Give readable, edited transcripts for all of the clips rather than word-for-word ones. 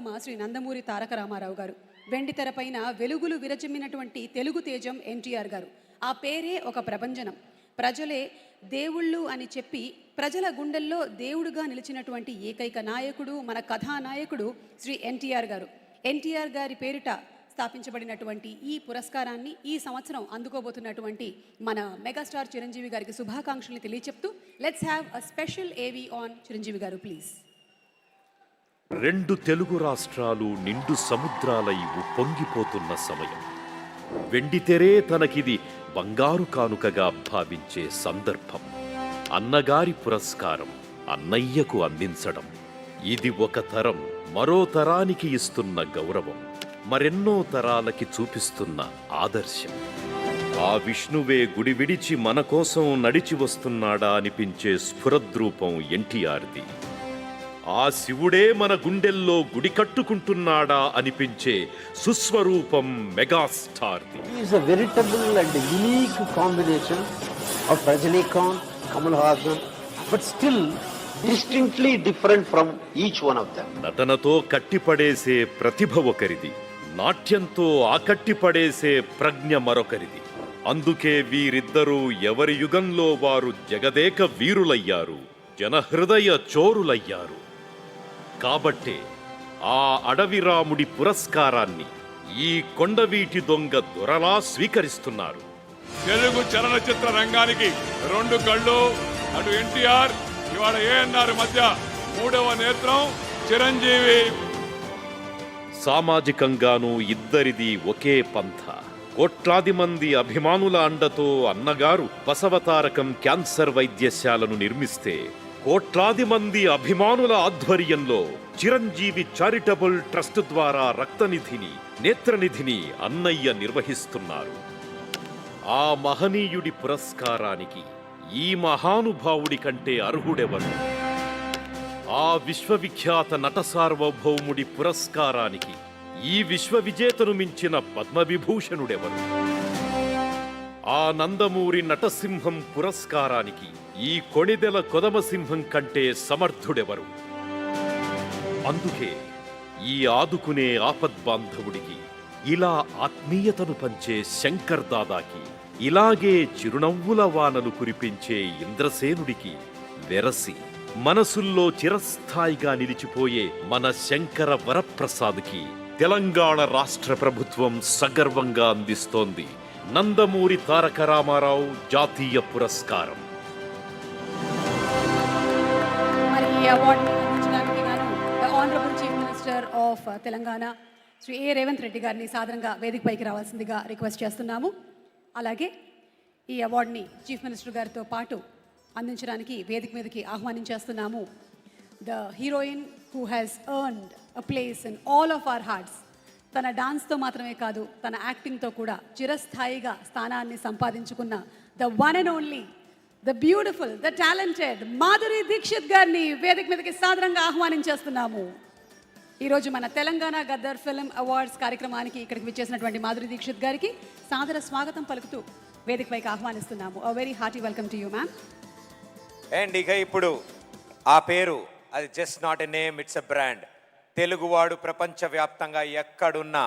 సార్వభౌమ శ్రీ నందమూరి తారక రామారావు గారు, వెండి తెరపైన వెలుగులు విరచిమ్మినటువంటి తెలుగు తేజం ఎన్టీఆర్ గారు. ఆ పేరే ఒక ప్రభంజనం. ప్రజలే దేవుళ్ళు అని చెప్పి ప్రజల గుండెల్లో దేవుడుగా నిలిచినటువంటి ఏకైక నాయకుడు, మన కథానాయకుడు శ్రీ ఎన్టీఆర్ గారు. ఎన్టీఆర్ గారి పేరిట స్థాపించబడినటువంటి ఈ పురస్కారాన్ని ఈ సంవత్సరం అందుకోబోతున్నటువంటి మన మెగాస్టార్ చిరంజీవి గారికి శుభాకాంక్షలు తెలియచెప్తూ లెట్స్ హ్యావ్ అ స్పెషల్ ఏవీ ఆన్ చిరంజీవి గారు ప్లీజ్. రెండు తెలుగు రాష్ట్రాలు నిండు సముద్రాలై ఉప్పొంగిపోతున్న సమయం. వెండితెరే తనకిది బంగారు కానుకగా భావించే సందర్భం. అన్నగారి పురస్కారం అన్నయ్యకు అందించడం, ఇది ఒక తరం మరో తరానికి ఇస్తున్న గౌరవం, మరెన్నో తరాలకి చూపిస్తున్న ఆదర్శం. ఆ విష్ణువే గుడి విడిచి మన కోసం నడిచి వస్తున్నాడా అనిపించే స్ఫురద్రూపం ఎన్టీఆర్ది. ఆ శివుడే మన గుండెల్లో గుడి కట్టుకుంటున్నాడా అనిపించే సుస్వరూపం మెగాస్టార్ది. It is a veritable and unique combination of Rajinikanth, Kamal Haasan, but still distinctly different from each one of them. నటనతో కట్టిపడేసే ప్రతిభ ఒకరిది, నాట్యంతో ఆకట్టిపడేసే ప్రజ్ఞ మరొకరిది. అందుకే వీరిద్దరూ ఎవరి యుగంలో వారు జగదేక వీరులయ్యారు, జనహృదయ చోరులయ్యారు. కాబట్టే ఆ అడవిరాముడి పురస్కారాన్ని ఈ కొండవీటి దొంగ దొరలా స్వీకరిస్తున్నారు. తెలుగు చలనచిత్ర రంగానికి రెండు కళ్ళు, అటు ఎన్టీఆర్, ఇవాళ ఏఎన్ఆర్ మధ్య మూడవ నేత్రం చిరంజీవి. సామాజికంగానూ ఇద్దరిది ఒకే పంథ. కోట్లాది మంది అభిమానుల అండతో అన్నగారు బసవతారకం క్యాన్సర్ వైద్యశాలను నిర్మిస్తే, కోట్లాది మంది అభిమానుల ఆధ్వర్యంలో చిరంజీవి చారిటబుల్ ట్రస్ట్ ద్వారా రక్తనిధిని, నేత్రనిధిని అన్నయ్య నిర్వహిస్తున్నారు. ఆ మహనీయుడి పురస్కారానికి ఈ మహానుభావుడి కంటే అర్హుడెవరు? ఆ విశ్వవిఖ్యాత నట సార్వభౌముడి పురస్కారానికి ఈ విశ్వవిజేతను మించిన పద్మవిభూషణుడెవరు? ఆ నందమూరి నటసింహం పురస్కారానికి ఈ కొణిదెల కొదమసింహం కంటే సమర్థుడెవరు? అందుకే ఈ ఆదుకునే ఆపద్బాంధవుడికి, ఇలా ఆత్మీయతను పంచే శంకర్ దాదాకి, ఇలాగే చిరునవ్వుల వానలు కురిపించే ఇంద్రసేనుడికి వెరసి మనసుల్లో చిరస్థాయిగా నిలిచిపోయే మన శంకర వరప్రసాద్కి తెలంగాణ రాష్ట్ర ప్రభుత్వం సగర్వంగా అందిస్తోంది నందమూరి తారక రామారావు జాతీయ పురస్కారం. మరి ఈ అవార్డుని అందించడానికి గాను the honourable chief minister of Telangana Shri A Revanth Reddy గారిని సాదరంగా వేదికపైకి రావాల్సిందిగా రిక్వెస్ట్ చేస్తున్నాము. అలాగే ఈ అవార్డుని చీఫ్ మినిస్టర్ గారితో పాటు అందించడానికి వేదిక మీదకి ఆహ్వానించేస్తున్నాము the heroine who has earned a place in all of our hearts. తన డాన్స్తో మాత్రమే కాదు, తన యాక్టింగ్తో కూడా చిరస్థాయిగా స్థానాన్ని సంపాదించుకున్న the one and only, the beautiful, the talented Madhuri Dixit గారిని వేదిక మీదకి సాదరంగా ఆహ్వానించేస్తున్నాము. ఈరోజు మన తెలంగాణ గద్దర్ ఫిల్మ్ అవార్డ్స్ కార్యక్రమానికి ఇక్కడికి విచ్చేసినటువంటి మాధురి దీక్షిత్ గారికి సాదర స్వాగతం పలుకుతూ వేదికపైకి ఆహ్వానిస్తున్నాము. A very hearty welcome to you ma'am. And ఇక ఇప్పుడు ఆ పేరు, అది just not a name, it's a brand. తెలుగువాడు ప్రపంచవ్యాప్తంగా ఎక్కడున్నా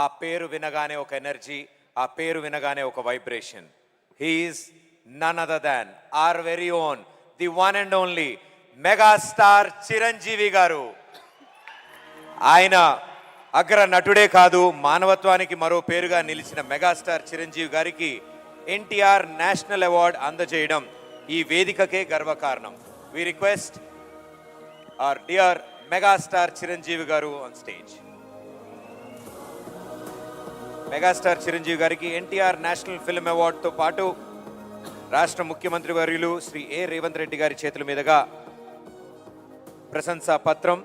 ఆ పేరు వినగానే ఒక ఎనర్జీ, ఆ పేరు వినగానే ఒక vibration. He is none other than our very own, the one and only megastar Chiranjeevi garu. ఆయన అగ్ర నటుడే కాదు, మానవత్వానికి మరో పేరుగా నిలిచిన మెగాస్టార్ చిరంజీవి గారికి ఎన్టీఆర్ నేషనల్ అవార్డు అందజేయడం ఈ వేదికకే గర్వకారణం. We request our dear megastar Chiranjeevi garu on stage. Megastar Chiranjeevi గారికి ఎన్టీఆర్ నేషనల్ ఫిల్మ్ అవార్డుతో పాటు రాష్ట్ర ముఖ్యమంత్రి వర్యులు శ్రీ ఏ రేవంత్ రెడ్డి గారి చేతుల మీదుగా ప్రశంసా పత్రం,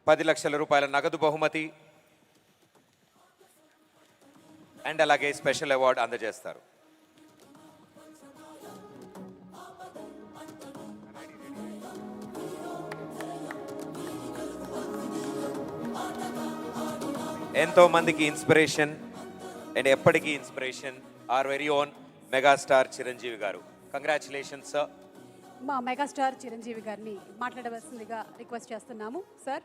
10 లక్షల రూపాయల నగదు బహుమతి అండ్ అలాగే స్పెషల్ అవార్డు అందజేస్తారు. ఎంతో మందికి ఇన్స్పిరేషన్ అండ్ ఎప్పటికీ inspiration our very own megastar Chiranjeevi గారు. Congratulations sir. మా మెగాస్టార్ చిరంజీవి గారిని మాట్లాడవలసిందిగా రిక్వెస్ట్ చేస్తున్నాము. సార్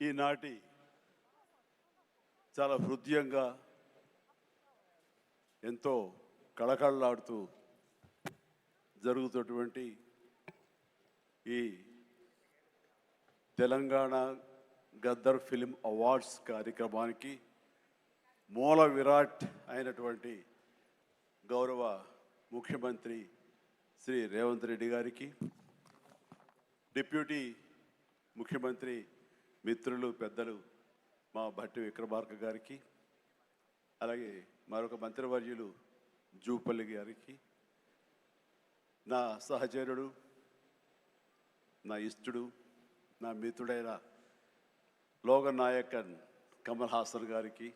ఈనాటి చాలా హృదయంగా ఎంతో కళకళలాడుతూ జరుగుతున్నటువంటి ఈ తెలంగాణ గద్దర్ ఫిల్మ్ అవార్డ్స్ కార్యక్రమానికి మూల విరాట్ అయినటువంటి గౌరవ ముఖ్యమంత్రి శ్రీ రేవంత్ రెడ్డి గారికి, డిప్యూటీ ముఖ్యమంత్రి మిత్రులు పెద్దలు మా భట్టి విక్రమార్క గారికి, అలాగే మరొక మంత్రివర్యులు జూపల్లి గారికి, నా సహచరుడు, నా ఇష్టుడు, నా మిత్రుడైన లోగన్ నాయకన్ కమల్ హాసన్ గారికి,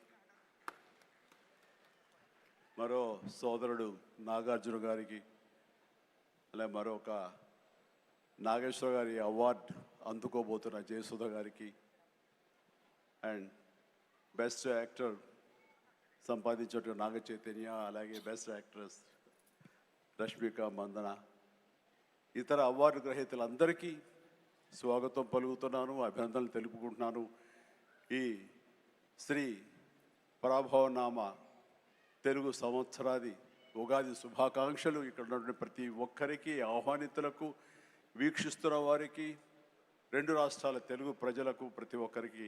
మరో సోదరుడు నాగార్జున గారికి, అలాగే మరొక నాగేశ్వర గారి అవార్డు అందుకోబోతున్న జయసుధ గారికి, and best actor సంపాదించేటువంటి Naga Chaitanya, అలాగే బెస్ట్ యాక్ట్రెస్ రష్మిక మందన, ఇతర అవార్డు గ్రహీతలందరికీ స్వాగతం పలుకుతున్నాను, అభినందనలు తెలుపుకుంటున్నాను. ఈ శ్రీ పరాభవనామ తెలుగు సంవత్సరాది ఉగాది శుభాకాంక్షలు ఇక్కడ ఉన్నటువంటి ప్రతి ఒక్కరికి, ఆహ్వానితులకు, వీక్షిస్తున్న వారికి, రెండు రాష్ట్రాల తెలుగు ప్రజలకు ప్రతి ఒక్కరికి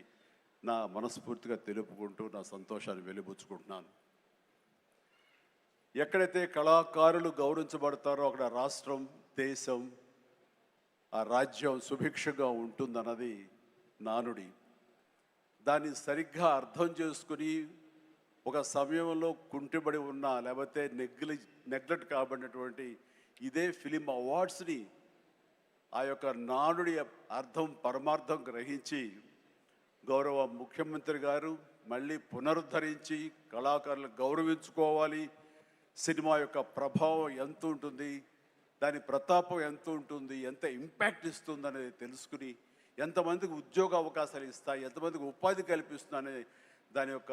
నా మనస్ఫూర్తిగా తెలుపుకుంటూ నా సంతోషాన్ని వెలిబుచ్చుకుంటున్నాను. ఎక్కడైతే కళాకారులు గౌరవించబడతారో అక్కడ రాష్ట్రం, దేశం, ఆ రాజ్యం సుభిక్షంగా ఉంటుందన్నది నానుడి. దాన్ని సరిగ్గా అర్థం చేసుకుని ఒక సమయంలో కుంటిబడి ఉన్న, లేకపోతే నెగ్లెక్ట్ కాబడినటువంటి ఇదే ఫిలిం అవార్డ్స్ని ఆ యొక్క నానుడి అర్థం పరమార్థం గ్రహించి గౌరవ ముఖ్యమంత్రి గారు మళ్ళీ పునరుద్ధరించి కళాకారులను గౌరవించుకోవాలి, సినిమా యొక్క ప్రభావం ఎంత ఉంటుంది, దాని ప్రతాపం ఎంత ఉంటుంది, ఎంత ఇంపాక్ట్ ఇస్తుంది అనేది తెలుసుకుని ఎంతమందికి ఉద్యోగ అవకాశాలు ఇస్తాయి, ఎంతమందికి ఉపాధి కల్పిస్తుందనే దాని యొక్క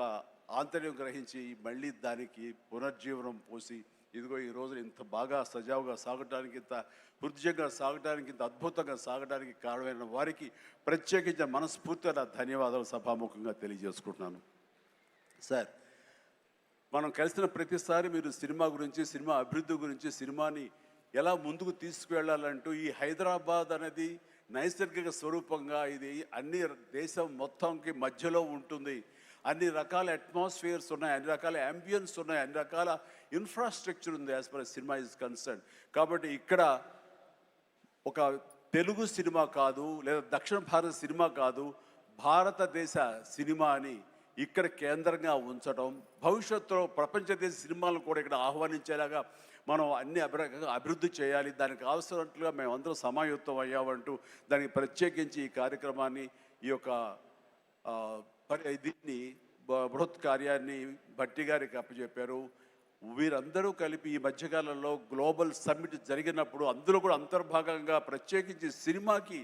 ఆంతర్యం గ్రహించి మళ్ళీ దానికి పునర్జీవనం పోసి ఇదిగో ఈ రోజు ఇంత బాగా సజావుగా సాగడానికి, ఇంత హృదయంగా సాగడానికి, ఇంత అద్భుతంగా సాగడానికి కారణమైన వారికి ప్రత్యేకించిన మనస్ఫూర్తిగా ధన్యవాదాలు సభాముఖంగా తెలియజేసుకుంటున్నాను. సార్, మనం కలిసిన ప్రతిసారి మీరు సినిమా గురించి, సినిమా అభివృద్ధి గురించి, సినిమాని ఎలా ముందుకు తీసుకువెళ్ళాలంటూ ఈ హైదరాబాద్ అనేది నైసర్గిక స్వరూపంగా ఇది అన్ని దేశం మొత్తంకి మధ్యలో ఉంటుంది, అన్ని రకాల అట్మాస్ఫియర్స్ ఉన్నాయి, అన్ని రకాల అంబియన్స్ ఉన్నాయి, అన్ని రకాల ఇన్ఫ్రాస్ట్రక్చర్ ఉంది as per cinema is concern. కాబట్టి ఇక్కడ ఒక తెలుగు సినిమా కాదు, లేదా దక్షిణ భారత సినిమా కాదు, భారతదేశ సినిమా అని ఇక్కడ కేంద్రంగా ఉంచడం, భవిష్యత్తులో ప్రపంచ దేశ సినిమాలను కూడా ఇక్కడ ఆహ్వానించేలాగా మనం అన్ని అభివృద్ధి చేయాలి, దానికి అవసరట్లుగా మేమందరం సమాయుత్తం అయ్యామంటూ దానికి ప్రత్యేకించి ఈ కార్యక్రమాన్ని, ఈ యొక్క దీన్ని బృహత్ కార్యాన్ని భట్టి గారికి అప్పచెప్పారు. వీరందరూ కలిపి ఈ మధ్యకాలంలో గ్లోబల్ సమ్మిట్ జరిగినప్పుడు అందులో కూడా అంతర్భాగంగా ప్రత్యేకించి సినిమాకి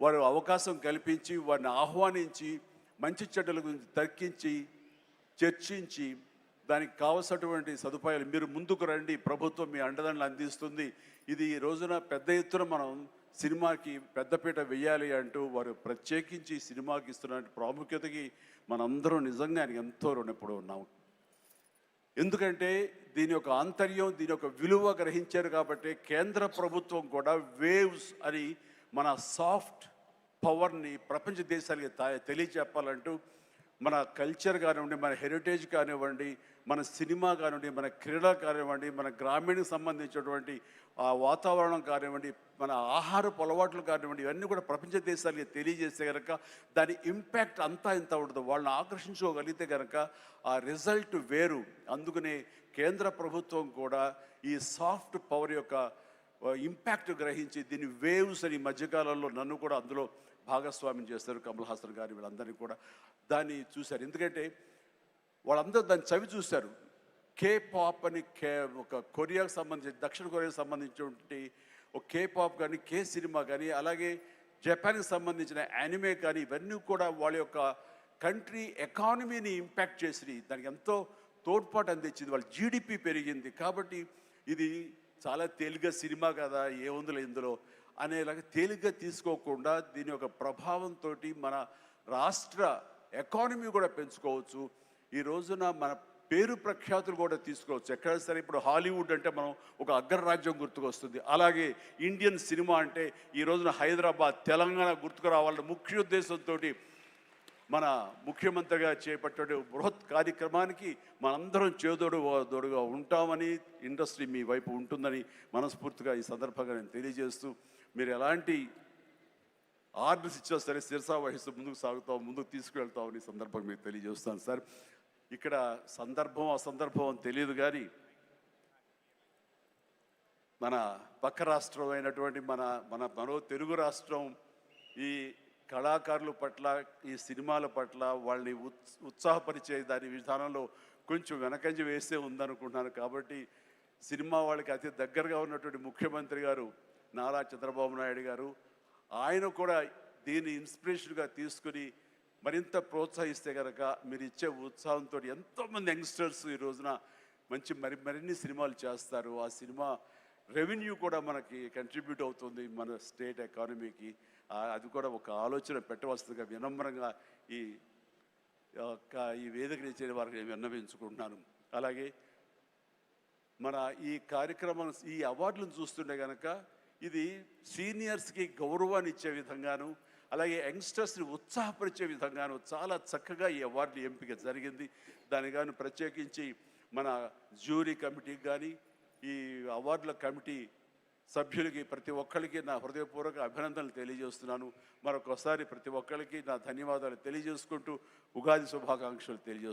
వారు అవకాశం కల్పించి వారిని ఆహ్వానించి మంచి చెడ్డల గురించి తర్కించి చర్చించి దానికి కావలసినటువంటి సదుపాయాలు మీరు ముందుకు రండి, ప్రభుత్వం మీ అండదండలు అందిస్తుంది, ఇది ఈ రోజున పెద్ద ఎత్తున మనం సినిమాకి పెద్దపీట వెయ్యాలి అంటూ వారు ప్రత్యేకించి సినిమాకి ఇస్తున్న ప్రాముఖ్యతకి మనందరం నిజంగా ఎంతో రుణపడి ఉన్నాం. ఎందుకంటే దీని యొక్క ఆంతర్యం, దీని యొక్క విలువ గ్రహించారు కాబట్టి కేంద్ర ప్రభుత్వం కూడా వేవ్స్ అని మన సాఫ్ట్ పవర్ని ప్రపంచ దేశాలకి తెలియచెప్పాలంటూ మన కల్చర్ కానివ్వండి, మన హెరిటేజ్ కానివ్వండి, మన సినిమా కానివ్వండి, మన క్రీడ కానివ్వండి, మన గ్రామీణకు సంబంధించినటువంటి ఆ వాతావరణం కానివ్వండి, మన ఆహారపు అలవాట్లు కానివ్వండి, ఇవన్నీ కూడా ప్రపంచ దేశాలకి తెలియజేస్తే కనుక దాని ఇంపాక్ట్ అంతా ఇంత ఉండదు. వాళ్ళని ఆకర్షించుకోగలిగితే కనుక ఆ రిజల్ట్ వేరు. అందుకనే కేంద్ర ప్రభుత్వం కూడా ఈ సాఫ్ట్ పవర్ యొక్క ఇంపాక్ట్ గ్రహించి దీన్ని వేవ్స్ అని మధ్యకాలంలో నన్ను కూడా అందులో భాగస్వామ్యం చేస్తారు, కమల్ హాసన్ గారి వీళ్ళందరినీ కూడా దాన్ని చూశారు. ఎందుకంటే వాళ్ళందరూ దాన్ని చవి చూశారు. కే పాప్ అని ఒక కొరియాకు సంబంధించి, దక్షిణ కొరియాకు సంబంధించినటువంటి ఒక కే పాప్ కానీ, కే సినిమా కానీ, అలాగే జపాన్కి సంబంధించిన యానిమే కానీ, ఇవన్నీ కూడా వాళ్ళ యొక్క కంట్రీ ఎకానమీని ఇంపాక్ట్ చేసి దానికి ఎంతో తోడ్పాటు అందించింది, వాళ్ళ జీడిపి పెరిగింది. కాబట్టి ఇది చాలా తేలిగ్గా సినిమా కదా, ఏముందిలే ఇందులో అనేలాగా తేలిగ్గా తీసుకోకుండా దీని యొక్క ప్రభావంతో మన రాష్ట్ర ఎకానమీ కూడా పెంచుకోవచ్చు. ఈ రోజున మన పేరు ప్రఖ్యాతులు కూడా తీసుకోవచ్చు. ఎక్కడైనా సరే ఇప్పుడు హాలీవుడ్ అంటే మనం ఒక అగ్రరాజ్యం గుర్తుకొస్తుంది. అలాగే ఇండియన్ సినిమా అంటే ఈ రోజున హైదరాబాద్, తెలంగాణ గుర్తుకు రావాలన్న ముఖ్య ఉద్దేశంతో మన ముఖ్యమంత్రిగా చేపట్టే బృహత్ కార్యక్రమానికి మనందరం చేదోడుగా ఉంటామని, ఇండస్ట్రీ మీ వైపు ఉంటుందని మనస్ఫూర్తిగా ఈ సందర్భంగా నేను తెలియజేస్తూ, మీరు ఎలాంటి ఆర్డర్స్ ఇచ్చినా సరే శిరసా వహిస్తూ ముందుకు తీసుకువెళ్తామని సందర్భంగా మీకు తెలియజేస్తాను సార్. ఇక్కడ సందర్భం అసందర్భం అని తెలియదు కానీ మన పక్క రాష్ట్రం అయినటువంటి మనో తెలుగు రాష్ట్రం ఈ కళాకారుల పట్ల, ఈ సినిమాల పట్ల వాళ్ళని ఉత్సాహపరిచే దాని విధానంలో కొంచెం వెనకంజ వేసే ఉందనుకుంటున్నాను. కాబట్టి సినిమా వాళ్ళకి అతి దగ్గరగా ఉన్నటువంటి ముఖ్యమంత్రి గారు నారా చంద్రబాబు నాయుడు గారు, ఆయన కూడా దీన్ని ఇన్స్పిరేషన్గా తీసుకుని మరింత ప్రోత్సహిస్తే కనుక మీరు ఇచ్చే ఉత్సాహంతో ఎంతోమంది యంగ్స్టర్స్ ఈ రోజున మరిన్ని సినిమాలు చేస్తారు. ఆ సినిమా రెవెన్యూ కూడా మనకి కంట్రిబ్యూట్ అవుతుంది మన స్టేట్ ఎకానమీకి. అది కూడా ఒక ఆలోచన పెట్టవలసిందిగా వినమ్రంగా ఈ వేదిక ఇచ్చే వారికి విన్నవించుకుంటున్నాను. అలాగే మన ఈ కార్యక్రమం, ఈ అవార్డులను చూస్తుంటే కనుక ఇది సీనియర్స్కి గౌరవాన్ని ఇచ్చే విధంగాను, అలాగే యంగ్స్టర్స్ని ఉత్సాహపరిచే విధంగాను చాలా చక్కగా ఈ అవార్డులు ఎంపిక జరిగింది. దానికి కానీ ప్రత్యేకించి మన జ్యూరీ కమిటీకి కానీ, ఈ అవార్డుల కమిటీ సభ్యులకి ప్రతి ఒక్కరికి నా హృదయపూర్వక అభినందనలు తెలియజేస్తున్నాను. మరొకసారి ప్రతి ఒక్కరికి నా ధన్యవాదాలు తెలియజేసుకుంటూ ఉగాది శుభాకాంక్షలు తెలియజేస్తున్నాను.